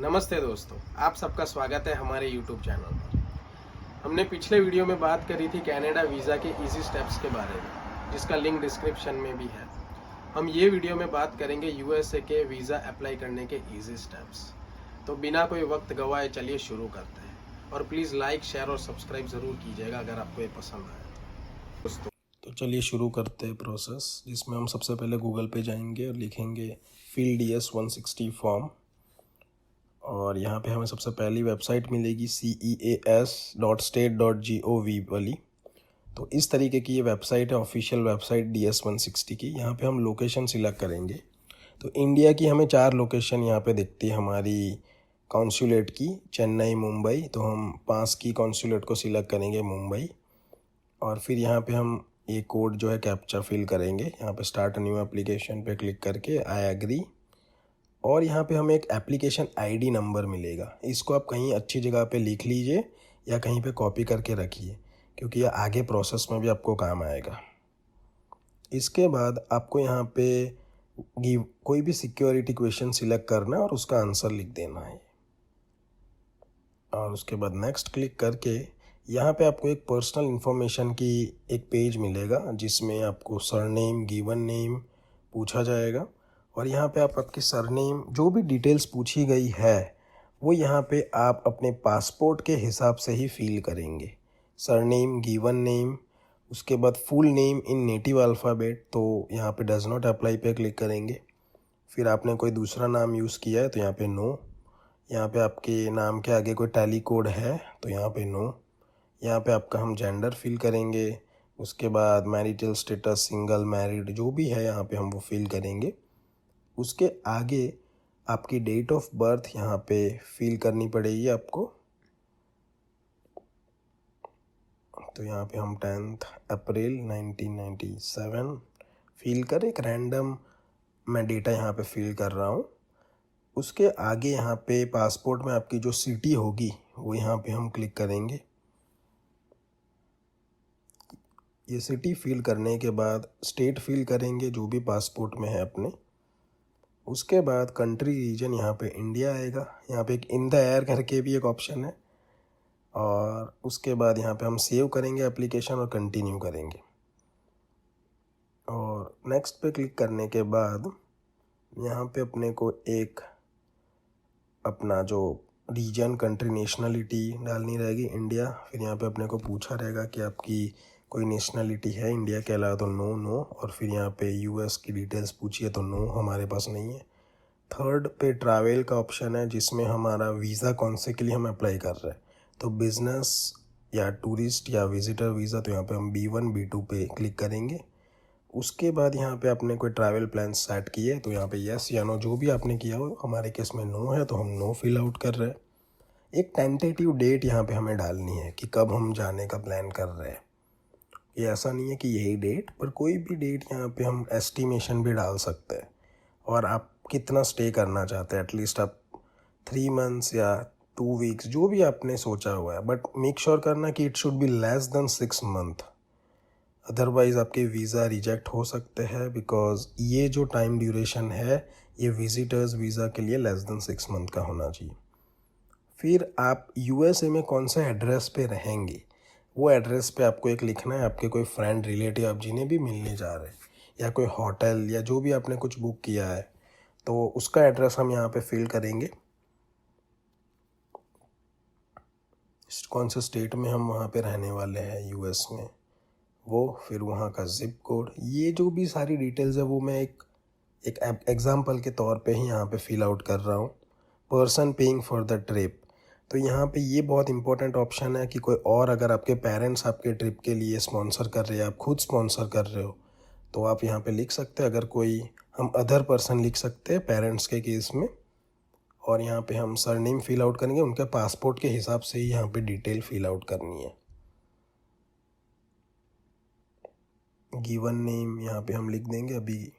नमस्ते दोस्तों, आप सबका स्वागत है हमारे YouTube चैनल पर। हमने पिछले वीडियो में बात करी थी कनाडा वीज़ा के इजी स्टेप्स के बारे में, जिसका लिंक डिस्क्रिप्शन में भी है। हम ये वीडियो में बात करेंगे यूएसए के वीज़ा अप्लाई करने के इजी स्टेप्स। तो बिना कोई वक्त गवाए चलिए शुरू करते हैं, और प्लीज़ लाइक, शेयर और सब्सक्राइब ज़रूर कीजिएगा अगर आपको ये पसंद आए दोस्तों। तो चलिए शुरू करते हैं प्रोसेस, जिसमें हम सबसे पहले गूगल पे जाएंगे और लिखेंगे फील्ड DS-160 फॉर्म। और यहाँ पे हमें सबसे पहली वेबसाइट मिलेगी ceas.state.gov वाली। तो इस तरीके की ये वेबसाइट है, ऑफिशियल वेबसाइट DS-160 की। यहाँ पे हम लोकेशन सिलेक्ट करेंगे। तो इंडिया की हमें 4 लोकेशन यहाँ पे दिखती है हमारी कॉन्सुलेट की, चेन्नई, मुंबई। तो हम पास की कॉन्सुलेट को सिलेक्ट करेंगे, मुंबई। और फिर यहाँ पे हम ये कोड जो है कैप्चा फिल करेंगे। यहाँ पे स्टार्ट न्यू एप्लीकेशन पे क्लिक करके आई एग्री। और यहाँ पे हमें एक एप्लीकेशन आईडी नंबर मिलेगा। इसको आप कहीं अच्छी जगह पे लिख लीजिए या कहीं पे कॉपी करके रखिए, क्योंकि ये आगे प्रोसेस में भी आपको काम आएगा। इसके बाद आपको यहाँ पे कोई भी सिक्योरिटी क्वेश्चन सिलेक्ट करना है और उसका आंसर लिख देना है। और उसके बाद नेक्स्ट क्लिक करके यहाँ पे आपको एक पर्सनल इन्फॉर्मेशन की एक पेज मिलेगा, जिसमें आपको सरनेम, गिवन नेम पूछा जाएगा। और यहाँ पे आप आपके सरनेम, जो भी डिटेल्स पूछी गई है वो यहाँ पे आप अपने पासपोर्ट के हिसाब से ही फिल करेंगे। सरनेम, गिवन नेम, उसके बाद full name in native alphabet, तो यहाँ पे डज़ नॉट अप्लाई पे क्लिक करेंगे। फिर आपने कोई दूसरा नाम यूज़ किया है तो यहाँ पे नो। यहाँ पे आपके नाम के आगे कोई टैली कोड है तो यहाँ पे नो। यहाँ पे आपका हम जेंडर फिल करेंगे। उसके बाद मैरिटल स्टेटस, सिंगल, मैरिड, जो भी है यहाँ पे हम वो फिल करेंगे। उसके आगे आपकी डेट ऑफ बर्थ यहाँ पे फिल करनी पड़ेगी आपको। तो यहाँ पे हम 10 अप्रैल 1997 फिल कर, एक रैंडम मैं डेटा यहाँ पे फिल कर रहा हूँ। उसके आगे यहाँ पे पासपोर्ट में आपकी जो सिटी होगी वो यहाँ पे हम क्लिक करेंगे। ये सिटी फिल करने के बाद स्टेट फिल करेंगे जो भी पासपोर्ट में है अपने। उसके बाद कंट्री रीजन यहाँ पे इंडिया आएगा। यहाँ पे एक इन द एयर करके भी एक ऑप्शन है। और उसके बाद यहाँ पे हम सेव करेंगे एप्लीकेशन और कंटिन्यू करेंगे। और नेक्स्ट पे क्लिक करने के बाद यहाँ पे अपने को एक अपना जो रीजन, कंट्री, नेशनलिटी डालनी रहेगी, इंडिया। फिर यहाँ पे अपने को पूछा रहेगा कि आपकी कोई नेशनलिटी है इंडिया के अलावा, तो नो नो। और फिर यहाँ पे यूएस की डिटेल्स पूछी है तो नो, हमारे पास नहीं है। थर्ड पे ट्रैवल का ऑप्शन है, जिसमें हमारा वीज़ा कौन से के लिए हम अप्लाई कर रहे हैं, तो बिज़नेस या टूरिस्ट या विजिटर वीज़ा। तो यहाँ पे हम B1 B2 पे क्लिक करेंगे। उसके बाद यहाँ पे आपने कोई ट्रैवल प्लान सेट किए तो यहाँ पे यस या नो, जो भी आपने किया हो। हमारे केस में नो है तो हम नो फिल आउट कर रहे हैं। एक टेंटेटिव डेट यहाँ पे हमें डालनी है कि कब हम जाने का प्लान कर रहे हैं। ये ऐसा नहीं है कि यही डेट, पर कोई भी डेट यहाँ पे हम एस्टिमेशन भी डाल सकते हैं। और आप कितना स्टे करना चाहते हैं, एटलीस्ट आप 3 मंथ्स या 2 वीक्स, जो भी आपने सोचा हुआ है। बट मेक श्योर करना कि it should be less than 6 month, otherwise आपके वीज़ा रिजेक्ट हो सकते हैं। बिकॉज ये जो टाइम ड्यूरेशन है ये विजिटर्स वीज़ा के लिए लेस देन 6 मंथ का होना चाहिए। फिर आप यूएसए में कौन सा एड्रेस पे रहेंगे, वो एड्रेस पे आपको एक लिखना है। आपके कोई फ्रेंड, रिलेटिव, आप जिन्हें भी मिलने जा रहे हैं, या कोई होटल या जो भी आपने कुछ बुक किया है, तो उसका एड्रेस हम यहाँ पे फिल करेंगे। कौन से स्टेट में हम वहाँ पे रहने वाले हैं यूएस में, वो, फिर वहाँ का जिप कोड, ये जो भी सारी डिटेल्स है वो मैं एक एग्जाम्पल के तौर पे ही यहाँ पे फिल आउट कर रहा हूँ। Person paying for the trip, तो यहाँ पे ये बहुत इंपॉर्टेंट ऑप्शन है कि कोई और अगर आपके पेरेंट्स आपके ट्रिप के लिए स्पॉन्सर कर रहे हैं, आप खुद स्पॉन्सर कर रहे हो, तो आप यहाँ पे लिख सकते हैं। अगर कोई, हम अदर पर्सन लिख सकते हैं पेरेंट्स के केस में। और यहाँ पे हम सरनेम फिल आउट करेंगे, उनके पासपोर्ट के हिसाब से ही यहाँ पे डिटेल फिल आउट करनी है। गिवन नेम यहाँ पे हम लिख देंगे अभी।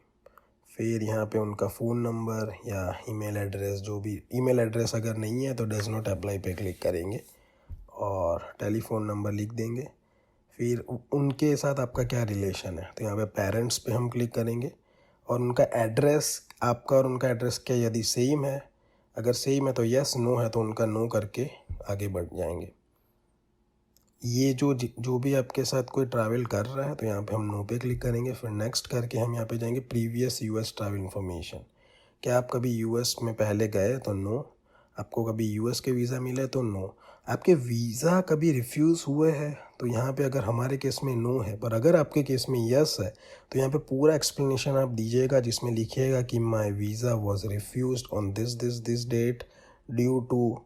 फिर यहाँ पे उनका फ़ोन नंबर या ईमेल एड्रेस, जो भी ईमेल एड्रेस अगर नहीं है तो डज़ नॉट अप्लाई पे क्लिक करेंगे और टेलीफ़ोन नंबर लिख देंगे। फिर उनके साथ आपका क्या रिलेशन है, तो यहाँ पे पेरेंट्स पे हम क्लिक करेंगे। और उनका एड्रेस, आपका और उनका एड्रेस क्या यदि सेम है, अगर सेम है तो यस, नो है तो उनका नो करके आगे बढ़ जाएंगे। ये जो भी आपके साथ कोई ट्रैवल कर रहा है तो यहाँ पे हम नो पे क्लिक करेंगे। फिर नेक्स्ट करके हम यहाँ पे जाएंगे प्रीवियस यूएस ट्रैवल इन्फॉर्मेशन। क्या आप कभी यूएस में पहले गए तो नो, आपको कभी यूएस के वीज़ा मिले तो नो, आपके वीज़ा कभी रिफ्यूज़ हुए हैं तो यहाँ पे अगर हमारे केस में नो है, पर अगर आपके केस में यस है तो यहाँ पे पूरा एक्सप्लेनेशन आप दीजिएगा जिसमें लिखिएगा कि my visa was refused on this date due to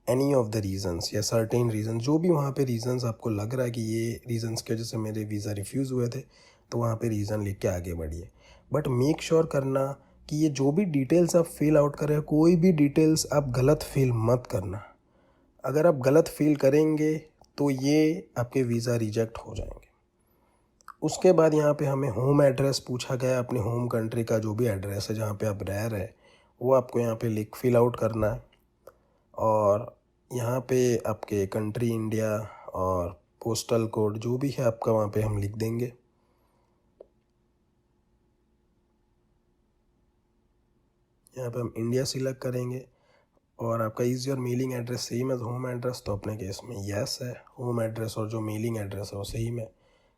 any of the reasons या सर्टेन रीज़न, जो भी वहाँ पे रीजंस आपको लग रहा है कि ये रीजंस की वजह से मेरे वीज़ा रिफ्यूज़ हुए थे, तो वहाँ पे रीज़न लिख के आगे बढ़िए। बट मेक श्योर करना कि ये जो भी डिटेल्स आप फिल आउट कर रहे हो, कोई भी डिटेल्स आप गलत फिल मत करना। अगर आप गलत फिल करेंगे तो ये आपके वीज़ा रिजेक्ट हो जाएंगे। उसके बाद यहाँ पे हमें होम एड्रेस पूछा गया, अपने होम कंट्री का जो भी एड्रेस है जहाँ पे आप रह रहे हैं वो आपको यहाँ पे फिल आउट करना है। और यहाँ पे आपके कंट्री इंडिया और पोस्टल कोड जो भी है आपका वहाँ पे हम लिख देंगे। यहाँ पे हम इंडिया सिलेक्ट करेंगे और आपका is your mailing address same age home address, तो अपने केस में यस है, होम एड्रेस और जो मेलिंग एड्रेस है वो सेम है।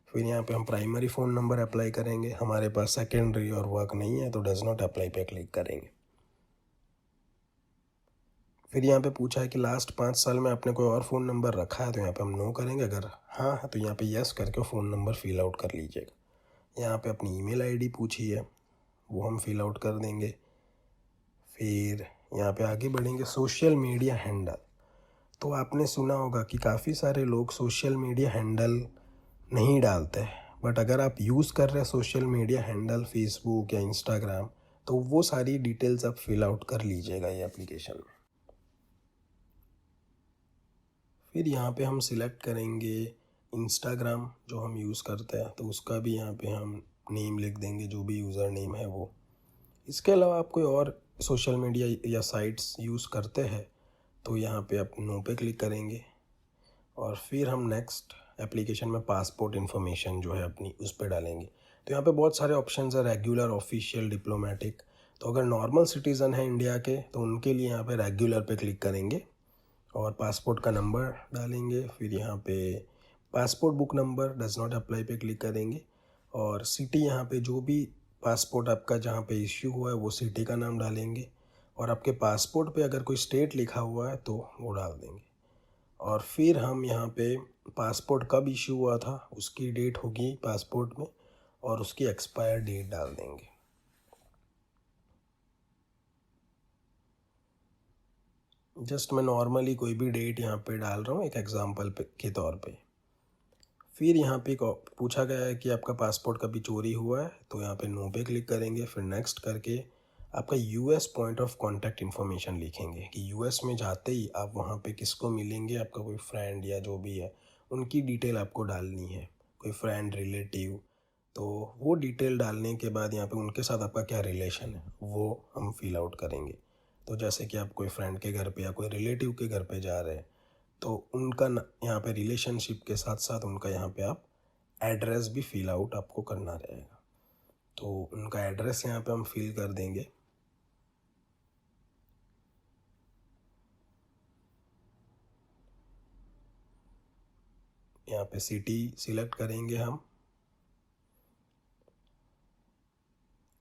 फिर यहाँ पे हम प्राइमरी फ़ोन नंबर अप्लाई करेंगे, हमारे पास सेकेंडरी और वर्क नहीं है तो डज़ नॉट अप्लाई पे क्लिक करेंगे। फिर यहाँ पे पूछा है कि लास्ट 5 साल में आपने कोई और फ़ोन नंबर रखा है तो यहाँ पे हम नो करेंगे, अगर हाँ है तो यहाँ पे यस करके फ़ोन नंबर फिल आउट कर लीजिएगा। यहाँ पे अपनी ईमेल आईडी पूछी है वो हम फिल आउट कर देंगे। फिर यहाँ पे आगे बढ़ेंगे सोशल मीडिया हैंडल। तो आपने सुना होगा कि काफ़ी सारे लोग सोशल मीडिया हैंडल नहीं डालते हैं, बट अगर आप यूज़ कर रहे हैं सोशल मीडिया हैंडल फेसबुक या इंस्टाग्राम तो वो सारी डिटेल्स आप फिल आउट कर लीजिएगा ये एप्लीकेशन में। फिर यहाँ पे हम सिलेक्ट करेंगे इंस्टाग्राम जो हम यूज़ करते हैं, तो उसका भी यहाँ पे हम नेम लिख देंगे जो भी यूज़र नेम है वो। इसके अलावा आप कोई और सोशल मीडिया या साइट्स यूज़ करते हैं तो यहाँ पे आप नो पे क्लिक करेंगे। और फिर हम नेक्स्ट एप्लीकेशन में पासपोर्ट इन्फॉर्मेशन जो है अपनी उस पर डालेंगे। तो यहाँ पे बहुत सारे ऑप्शंस है, रेगुलर, ऑफिशियल, डिप्लोमेटिक। तो अगर नॉर्मल सिटीज़न है इंडिया के तो उनके लिए यहाँ पे रेगुलर पे क्लिक करेंगे और पासपोर्ट का नंबर डालेंगे। फिर यहाँ पे passport book number does not apply पे क्लिक करेंगे और सिटी यहाँ पे जो भी पासपोर्ट आपका जहाँ पे इश्यू हुआ है वो सिटी का नाम डालेंगे और आपके पासपोर्ट पे अगर कोई स्टेट लिखा हुआ है तो वो डाल देंगे। और फिर हम यहाँ पे पासपोर्ट कब इशू हुआ था उसकी डेट होगी पासपोर्ट में और उसकी एक्सपायर डेट डाल देंगे। जस्ट मैं नॉर्मली कोई भी डेट यहाँ पे डाल रहा हूँ एक एग्जांपल के तौर पे। फिर यहाँ पे पूछा गया है कि आपका पासपोर्ट कभी चोरी हुआ है तो यहाँ पे नो पे क्लिक करेंगे। फिर नेक्स्ट करके आपका US point of contact information लिखेंगे कि यूएस में जाते ही आप वहाँ पे किसको मिलेंगे, आपका कोई फ्रेंड या जो भी है उनकी डिटेल आपको डालनी है, कोई फ्रेंड, रिलेटिव। तो वो डिटेल डालने के बाद यहाँ पे उनके साथ आपका क्या रिलेशन है वो हम फिल आउट करेंगे। तो जैसे कि आप कोई फ्रेंड के घर पे या कोई रिलेटिव के घर पे जा रहे हैं तो उनका यहाँ पे रिलेशनशिप के साथ साथ उनका यहाँ पे आप एड्रेस भी फिल आउट आपको करना रहेगा। तो उनका एड्रेस यहाँ पे हम फिल कर देंगे। यहाँ पे सिटी सिलेक्ट करेंगे हम।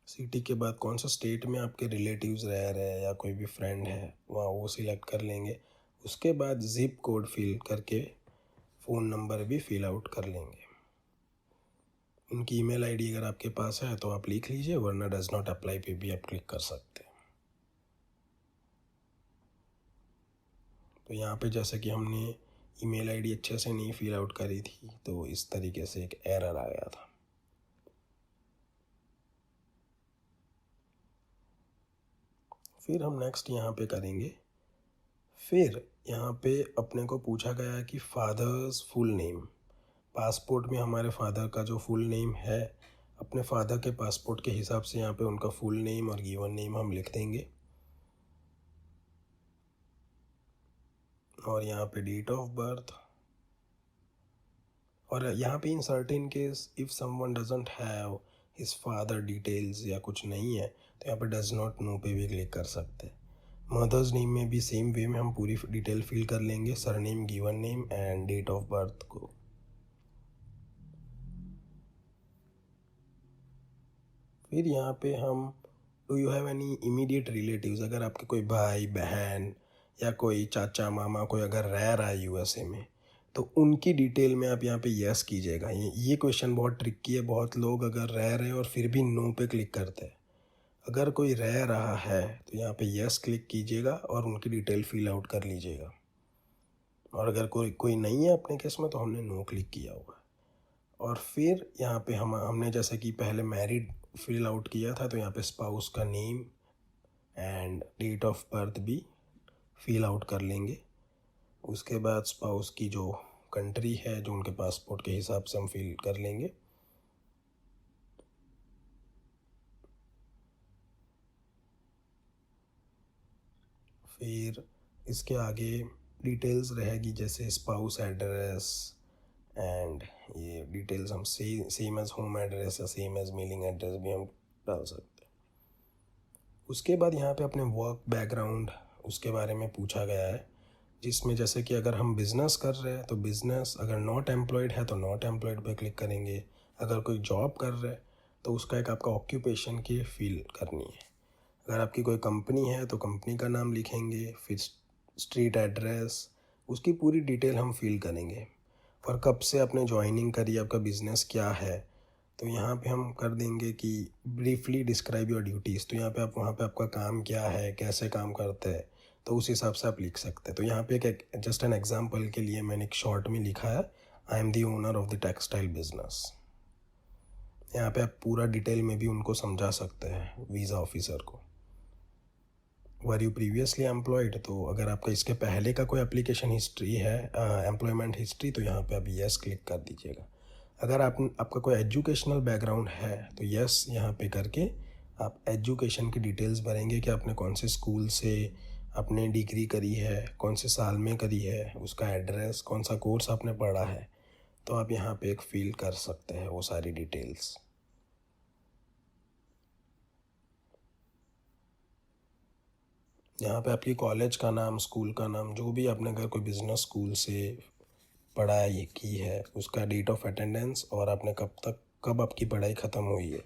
सिटी के बाद कौन सा स्टेट में आपके रिलेटिव्स रह रहे हैं या कोई भी फ्रेंड है वहाँ वो सिलेक्ट कर लेंगे। उसके बाद ज़िप कोड फिल करके फ़ोन नंबर भी फिल आउट कर लेंगे। उनकी ईमेल आईडी अगर आपके पास है तो आप लिख लीजिए, वरना डज़ नॉट अप्लाई पे भी आप क्लिक कर सकते हैं। तो यहाँ पे जैसे कि हमने ईमेल आईडी अच्छे से नहीं फिल आउट करी थी तो इस तरीके से एक एरर आ गया था। फिर हम नेक्स्ट यहाँ पे करेंगे। फिर यहाँ पे अपने को पूछा गया है कि फादर्स फुल नेम। पासपोर्ट में हमारे फादर का जो फुल नेम है अपने फादर के पासपोर्ट के हिसाब से यहाँ पे उनका फुल नेम और गिवन नेम हम लिख देंगे। और यहाँ पे डेट ऑफ बर्थ। और यहाँ पे in certain case if someone doesn't have his father details या कुछ नहीं है तो यहाँ पे डज नॉट नो पे भी क्लिक कर सकते हैं। मदर्स नेम में भी सेम वे में हम पूरी डिटेल फिल कर लेंगे, surname, given name and date of birth को। फिर यहाँ पे हम do you have any immediate relatives, अगर आपके कोई भाई बहन या कोई चाचा मामा कोई अगर रह रहा है यूएसए में, तो उनकी डिटेल में आप यहाँ पे यस कीजिएगा। ये क्वेश्चन बहुत ट्रिकी है, बहुत लोग अगर रह रहे हैं और फिर भी नो पे क्लिक करते हैं। अगर कोई रह रहा है तो यहाँ पे यस क्लिक कीजिएगा और उनकी डिटेल फिल आउट कर लीजिएगा। और अगर कोई नहीं है अपने केस में तो हमने नो क्लिक किया हुआ है। और फिर यहाँ पे हमने जैसे कि पहले मैरिड फिल आउट किया था, तो यहाँ पे स्पाउस का name and date of birth भी फिल आउट कर लेंगे। उसके बाद स्पाउस की जो कंट्री है जो उनके पासपोर्ट के हिसाब से हम फिल कर लेंगे। फिर इसके आगे डिटेल्स रहेगी जैसे स्पाउस एड्रेस एंड ये डिटेल्स हम सेम एज होम एड्रेस या सेम एज मेलिंग एड्रेस भी हम डाल सकते हैं। उसके बाद यहाँ पे अपने वर्क बैकग्राउंड उसके बारे में पूछा गया है, जिसमें जैसे कि अगर हम बिज़नेस कर रहे हैं तो बिज़नेस, अगर नॉट एम्प्लॉयड है तो नॉट एम्प्लॉयड पे क्लिक करेंगे। अगर कोई जॉब कर रहे हैं तो उसका एक आपका ऑक्यूपेशन की फील करनी है। अगर आपकी कोई कंपनी है तो कंपनी का नाम लिखेंगे, फिर स्ट्रीट एड्रेस, उसकी पूरी डिटेल हम फिल करेंगे। और कब से आपने ज्वाइनिंग करी, आपका बिज़नेस क्या है, तो यहाँ पे हम कर देंगे कि ब्रीफली डिस्क्राइब योर ड्यूटीज़। तो यहाँ पे आप वहाँ पे आपका काम क्या है, कैसे काम करते हैं, तो उस हिसाब से आप लिख सकते हैं। तो यहाँ पे एक जस्ट एन एग्जांपल के लिए मैंने एक शॉर्ट में लिखा है, I am the owner of the textile business. यहाँ पे आप पूरा डिटेल में भी उनको समझा सकते हैं वीज़ा ऑफिसर को। वर यू प्रीवियसली एम्प्लॉयड, तो अगर आपका इसके पहले का कोई एप्लीकेशन हिस्ट्री है, एम्प्लॉयमेंट हिस्ट्री, तो यहाँ पे आप यस क्लिक कर दीजिएगा। अगर आपका कोई एजुकेशनल बैकग्राउंड है तो यस यहाँ पे करके आप एजुकेशन की डिटेल्स भरेंगे कि आपने कौन से स्कूल से आपने डिग्री करी है, कौन से साल में करी है, उसका एड्रेस, कौन सा कोर्स आपने पढ़ा है, तो आप यहाँ पे एक फिल कर सकते हैं वो सारी डिटेल्स। यहाँ पे आपकी कॉलेज का नाम, स्कूल का नाम, जो भी आपने अगर कोई बिज़नेस स्कूल से पढ़ाई की है उसका डेट ऑफ अटेंडेंस और आपने कब आपकी पढ़ाई ख़त्म हुई है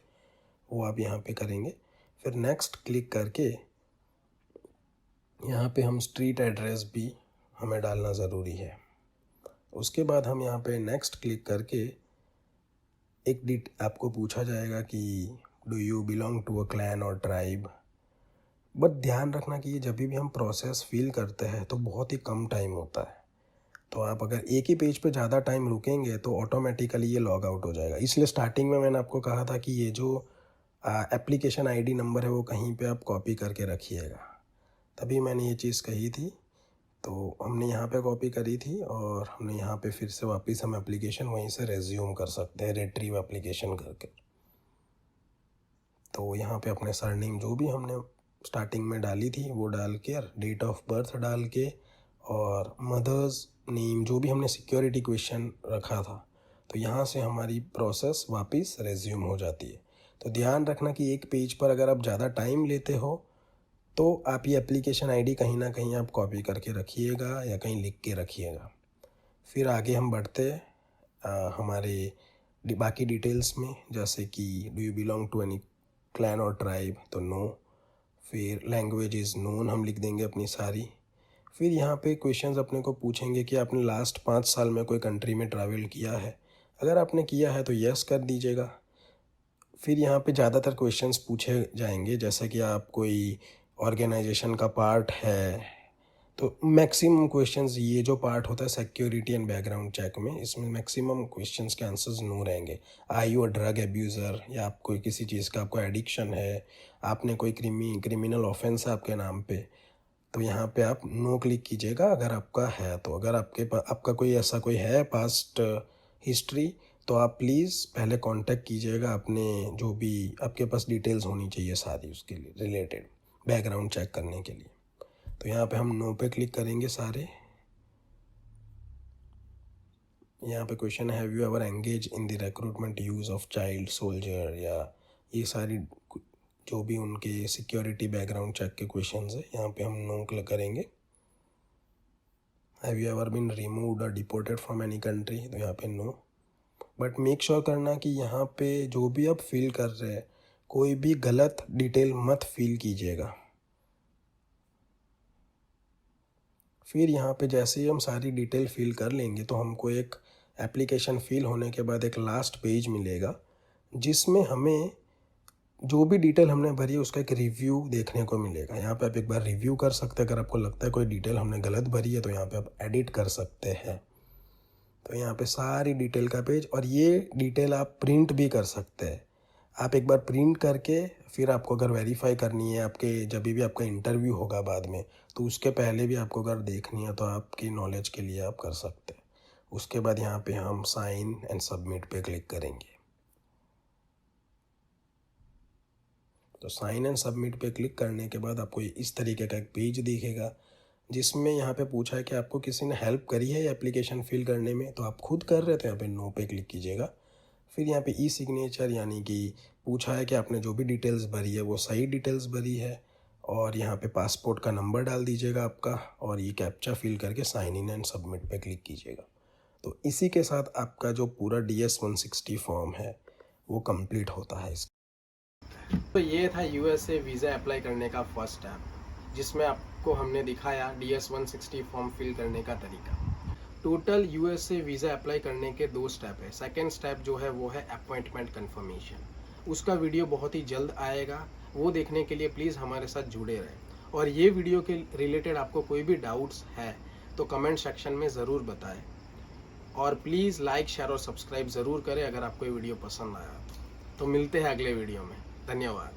वो आप यहाँ पे करेंगे। फिर नेक्स्ट क्लिक करके यहाँ पे हम स्ट्रीट एड्रेस भी हमें डालना ज़रूरी है। उसके बाद हम यहाँ पे नेक्स्ट क्लिक करके एक आपको पूछा जाएगा कि do you belong to a clan और ट्राइब। बट ध्यान रखना कि ये जब भी हम प्रोसेस फिल करते हैं तो बहुत ही कम टाइम होता है, तो आप अगर एक ही पेज पे ज़्यादा टाइम रुकेंगे तो ऑटोमेटिकली ये लॉग आउट हो जाएगा। इसलिए स्टार्टिंग में मैंने आपको कहा था कि ये जो एप्लीकेशन आईडी नंबर है वो कहीं पे आप कॉपी करके रखिएगा, तभी मैंने ये चीज़ कही थी। तो हमने यहाँ पे कॉपी करी थी और हमने यहाँ पे फिर से वापस हम एप्लीकेशन वहीं से रेज्यूम कर सकते हैं, रिट्रीव एप्लीकेशन करके। तो यहाँ पे अपने सरनेम जो भी हमने स्टार्टिंग में डाली थी वो डाल के, डेट ऑफ बर्थ डाल के, और मदर्स नेम जो भी हमने सिक्योरिटी क्वेश्चन रखा था, तो यहाँ से हमारी प्रोसेस वापस रेज्यूम हो जाती है। तो ध्यान रखना कि एक पेज पर अगर आप ज़्यादा टाइम लेते हो तो आप ये एप्लीकेशन आईडी कहीं ना कहीं आप कॉपी करके रखिएगा या कहीं लिख के रखिएगा। फिर आगे हम बढ़ते हमारे बाकी डिटेल्स में, जैसे कि do you belong to any clan और ट्राइब, तो नो। फिर लैंग्वेज इज़ नोन हम लिख देंगे अपनी सारी। फिर यहाँ पे क्वेश्चंस अपने को पूछेंगे कि आपने लास्ट 5 साल में कोई कंट्री में ट्रैवल किया है, अगर आपने किया है तो यस कर दीजिएगा। फिर यहाँ पे ज़्यादातर क्वेश्चंस पूछे जाएंगे जैसे कि आप कोई ऑर्गेनाइजेशन का पार्ट है, तो मैक्सिमम क्वेश्चंस ये जो पार्ट होता है सिक्योरिटी एंड बैकग्राउंड चेक में, इसमें मैक्सिमम क्वेश्चंस के आंसर्स नो रहेंगे। Are you a drug abuser, या आप कोई किसी चीज़ का आपको एडिक्शन है, आपने कोई क्रिमिनल ऑफेंस है आपके नाम पे, तो यहाँ पे आप नो क्लिक कीजिएगा अगर आपका है। तो अगर आपका कोई ऐसा कोई है पास्ट हिस्ट्री, तो आप प्लीज़ पहले कांटेक्ट कीजिएगा अपने जो भी आपके पास डिटेल्स होनी चाहिए सारी उसके लिए रिलेटेड बैकग्राउंड चेक करने के लिए। तो यहाँ पे हम नो पे क्लिक करेंगे सारे। यहाँ पे क्वेश्चन है, have you ever engage in the recruitment use of child soldier, या ये सारी जो भी उनके सिक्योरिटी बैकग्राउंड चेक के क्वेश्चंस है यहाँ पे हम नो करेंगे। Have you ever been removed और डिपोर्टेड फ्रॉम एनी कंट्री, तो यहाँ पे नो। बट मेक श्योर करना कि यहाँ पे जो भी आप फिल कर रहे हैं कोई भी गलत डिटेल मत फिल कीजिएगा। फिर यहाँ पे जैसे ही हम सारी डिटेल फिल कर लेंगे तो हमको एक एप्लीकेशन फिल होने के बाद एक लास्ट पेज मिलेगा जिसमें हमें जो भी डिटेल हमने भरी है उसका एक रिव्यू देखने को मिलेगा। यहाँ पे आप एक बार रिव्यू कर सकते हैं। अगर आपको लगता है कोई डिटेल हमने गलत भरी है तो यहाँ पे आप एडिट कर सकते हैं। तो यहाँ पे सारी डिटेल का पेज, और ये डिटेल आप प्रिंट भी कर सकते हैं। आप एक बार प्रिंट करके फिर आपको अगर वेरीफाई करनी है आपके जब भी आपका इंटरव्यू होगा बाद में, तो उसके पहले भी आपको अगर देखनी है तो आपकी नॉलेज के लिए आप कर सकते हैं। उसके बाद यहाँ पे हम साइन एंड सबमिट पे क्लिक करेंगे। तो साइन एंड सबमिट पे क्लिक करने के बाद आपको इस तरीके का एक पेज दिखेगा जिसमें यहाँ पे पूछा है कि आपको किसी ने हेल्प करी है एप्लीकेशन फिल करने में, तो आप खुद कर रहे थे, यहाँ पे नो पे क्लिक कीजिएगा। फिर यहाँ पे ई सिग्नेचर यानी कि पूछा है कि आपने जो भी डिटेल्स भरी है वो सही डिटेल्स भरी है, और यहाँ पे पासपोर्ट का नंबर डाल दीजिएगा आपका, और ये कैप्चा फिल करके साइन इन एंड सबमिट पे क्लिक कीजिएगा। तो इसी के साथ आपका जो पूरा DS-160 फॉर्म है वो कंप्लीट होता है। तो ये था USA वीज़ा अप्लाई करने का फर्स्ट स्टेप, जिसमें आपको हमने दिखाया DS-160 फॉर्म फिल करने का तरीका। टोटल USA वीज़ा अप्लाई करने के 2 स्टेप है। सेकेंड स्टेप जो है वो है अपॉइंटमेंट कंफर्मेशन। उसका वीडियो बहुत ही जल्द आएगा, वो देखने के लिए प्लीज़ हमारे साथ जुड़े रहें। और ये वीडियो के रिलेटेड आपको कोई भी डाउट्स है तो कमेंट सेक्शन में ज़रूर बताएं, और प्लीज़ लाइक शेयर और सब्सक्राइब ज़रूर करें अगर आपको ये वीडियो पसंद आया तो मिलते हैं अगले वीडियो में। धन्यवाद।